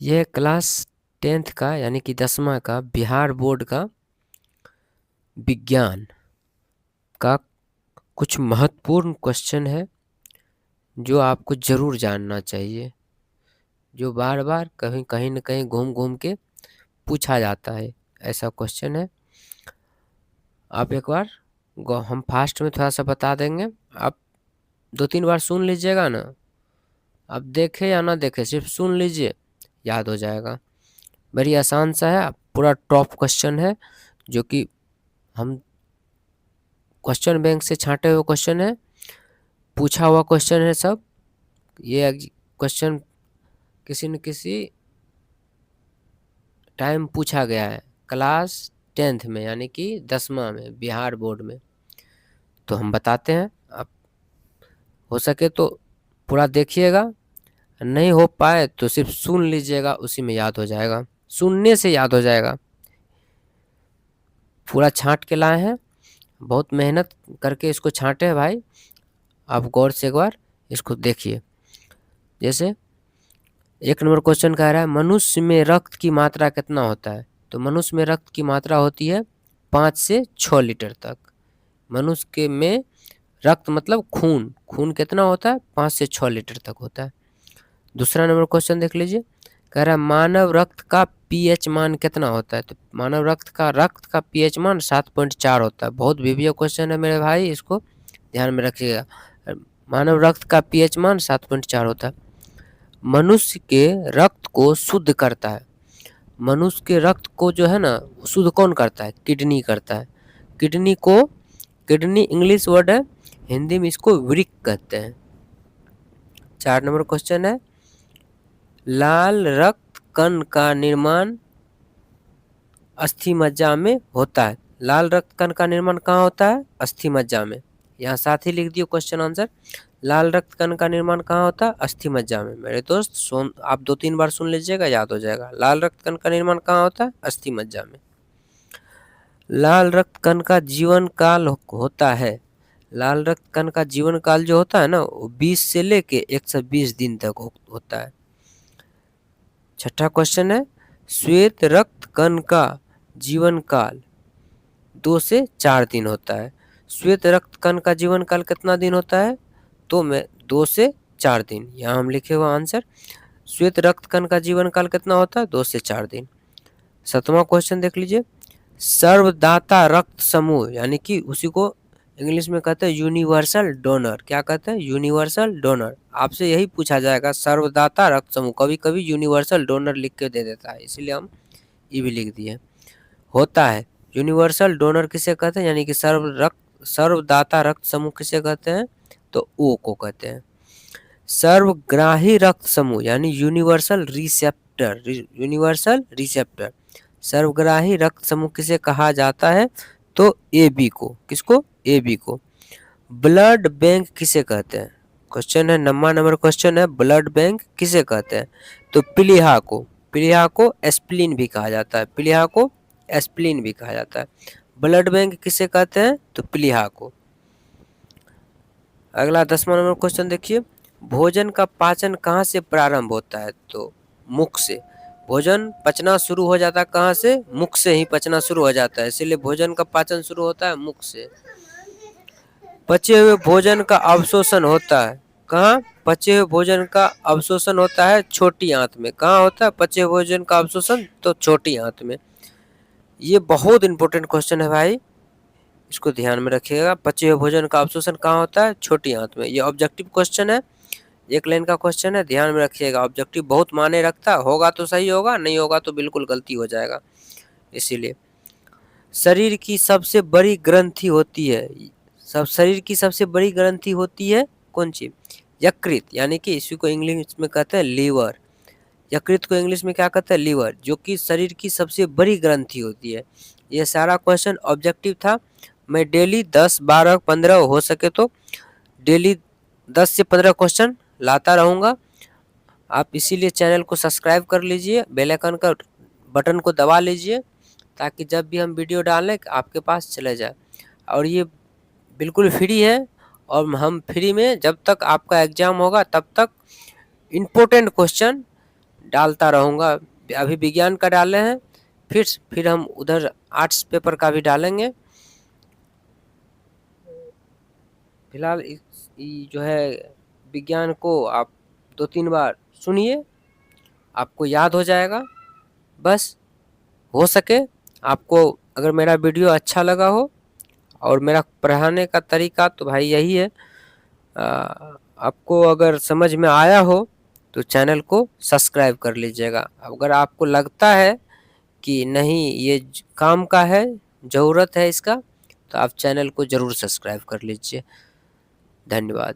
यह class 10th का यानी कि 10वां का बिहार बोर्ड का विज्ञान का कुछ महत्वपूर्ण क्वेश्चन है जो आपको ज़रूर जानना चाहिए, जो बार बार कहीं कहीं न कहीं घूम घूम के पूछा जाता है। ऐसा क्वेश्चन है। आप एक बार हम फास्ट में थोड़ा सा बता देंगे, आप 2-3 बार सुन लीजिएगा ना। आप देखें या ना देखें, सिर्फ सुन लीजिए, याद हो जाएगा। बड़ी आसान सा है, पूरा टॉप क्वेश्चन है जो कि हम क्वेश्चन बैंक से छांटे हुए क्वेश्चन है, पूछा हुआ क्वेश्चन है सब। ये क्वेश्चन किसी न किसी टाइम पूछा गया है क्लास 10th में यानी कि 10वां में बिहार बोर्ड में। तो हम बताते हैं, आप हो सके तो पूरा देखिएगा, नहीं हो पाए तो सिर्फ सुन लीजिएगा, उसी में याद हो जाएगा, सुनने से याद हो जाएगा। पूरा छांट के लाए हैं, बहुत मेहनत करके इसको छांटे हैं भाई। आप गौर से एक बार इसको देखिए। जैसे 1 नंबर क्वेश्चन कह रहा है मनुष्य में रक्त की मात्रा कितना होता है। तो मनुष्य में रक्त की मात्रा होती है 5 से 6 लीटर तक। मनुष्य के में रक्त मतलब खून, खून कितना होता है 5 से 6 लीटर तक होता है। दूसरा नंबर क्वेश्चन देख लीजिए, कह रहा है मानव रक्त का पीएच मान कितना होता है। तो मानव रक्त का पीएच मान 7.4 होता है। बहुत विविध क्वेश्चन है मेरे भाई, इसको ध्यान में रखिएगा। मानव रक्त का पीएच मान 7.4 होता है। मनुष्य के रक्त को शुद्ध करता है, मनुष्य के रक्त को जो है ना शुद्ध कौन करता है, किडनी करता है। किडनी को, किडनी इंग्लिश वर्ड है, हिंदी में इसको वृक्क कहते हैं। 4 नंबर क्वेश्चन है लाल रक्त कण का निर्माण अस्थि मज्जा में होता है। लाल रक्त कण का निर्माण कहाँ होता है, अस्थि मज्जा में। यहाँ साथ ही लिख दियो क्वेश्चन आंसर, लाल रक्त कण का निर्माण कहाँ होता है, अस्थि मज्जा में। मेरे दोस्त आप 2-3 बार सुन लीजिएगा, याद हो जाएगा। लाल रक्त कण का निर्माण कहाँ होता है, अस्थि मज्जा में। लाल रक्त कण का जीवन काल होता है, लाल रक्त कण का जीवन काल जो होता है ना वो 20 से लेके 120 दिन तक होता है। छठा क्वेश्चन है श्वेत रक्त कण का जीवन काल 2 से 4 दिन होता है। श्वेत रक्त कण का जीवन काल कितना दिन होता है, तो मैं 2 से 4 दिन, यहाँ हम लिखे हुआ आंसर श्वेत रक्त कण का जीवन काल कितना होता है, 2 से 4 दिन। 7वां क्वेश्चन देख लीजिए, सर्वदाता रक्त समूह यानी कि उसी को इंग्लिश में कहते हैं यूनिवर्सल डोनर। क्या कहते हैं, यूनिवर्सल डोनर। आपसे यही पूछा जाएगा सर्वदाता रक्त समूह, कभी कभी यूनिवर्सल डोनर लिख के दे देता है, इसीलिए हम ये भी लिख दिए। होता है यूनिवर्सल डोनर किसे कहते हैं, यानी कि सर्वदाता रक्त समूह किसे कहते हैं, तो ओ को कहते हैं। सर्वग्राही रक्त समूह यानी यूनिवर्सल रिसेप्टर, यूनिवर्सल रिसेप्टर, सर्वग्राही रक्त समूह किसे कहा जाता है, तो ए बी को। किसको, ए बी को। ब्लड बैंक किसे कहते हैं, क्वेश्चन है 9वां नंबर क्वेश्चन है, ब्लड बैंक किसे कहते हैं, तो प्लीहा को। प्लीहा को एस्प्लिन भी कहा जाता है, प्लीहा को एस्प्लिन भी कहा जाता है। ब्लड बैंक किसे कहते हैं, तो प्लीहा को। अगला 10वां नंबर क्वेश्चन देखिए, भोजन का पाचन कहाँ से प्रारंभ होता है, तो मुख से। भोजन पचना शुरू हो जाता है कहाँ से, मुख से ही पचना शुरू हो जाता है, इसीलिए भोजन का पाचन शुरू होता है मुख से। पचे हुए भोजन का अवशोषण होता है कहाँ, पचे हुए भोजन का अवशोषण होता है छोटी आंत में। कहाँ होता है पचे हुए भोजन का अवशोषण, तो छोटी आंत में। ये बहुत इंपॉर्टेंट क्वेश्चन है भाई, इसको ध्यान में रखिएगा। पचे हुए भोजन का अवशोषण कहाँ होता है, छोटी आंत में। ये ऑब्जेक्टिव क्वेश्चन है, 1 लाइन का क्वेश्चन है, ध्यान में रखिएगा। ऑब्जेक्टिव बहुत मायने रखता, होगा तो सही होगा, नहीं होगा तो बिल्कुल गलती हो जाएगा। इसीलिए शरीर की सबसे बड़ी ग्रंथि होती है, शरीर की सबसे बड़ी ग्रंथि होती है कौन सी, यकृत, यानी कि इसी को इंग्लिश में कहते हैं लीवर। यकृत को इंग्लिश में क्या कहते हैं, लीवर, जो कि शरीर की सबसे बड़ी ग्रंथि होती है। ये सारा क्वेश्चन ऑब्जेक्टिव था। मैं डेली 10, 12, 15 हो सके तो डेली 10 से 15 क्वेश्चन लाता रहूँगा। आप इसीलिए चैनल को सब्सक्राइब कर लीजिए, बेल आइकन का बटन को दबा लीजिए, ताकि जब भी हम वीडियो डालें आपके पास चले जाए। और ये बिल्कुल फ्री है, और हम फ्री में जब तक आपका एग्ज़ाम होगा तब तक इम्पोर्टेंट क्वेश्चन डालता रहूँगा। अभी विज्ञान का डाले हैं, फिर हम उधर आर्ट्स पेपर का भी डालेंगे। फिलहाल जो है विज्ञान को आप 2-3 बार सुनिए, आपको याद हो जाएगा। बस हो सके आपको अगर मेरा वीडियो अच्छा लगा हो और मेरा पढ़ाने का तरीका तो भाई यही है, आपको अगर समझ में आया हो तो चैनल को सब्सक्राइब कर लीजिएगा। अगर आपको लगता है कि नहीं ये काम का है, ज़रूरत है इसका, तो आप चैनल को ज़रूर सब्सक्राइब कर लीजिए। धन्यवाद।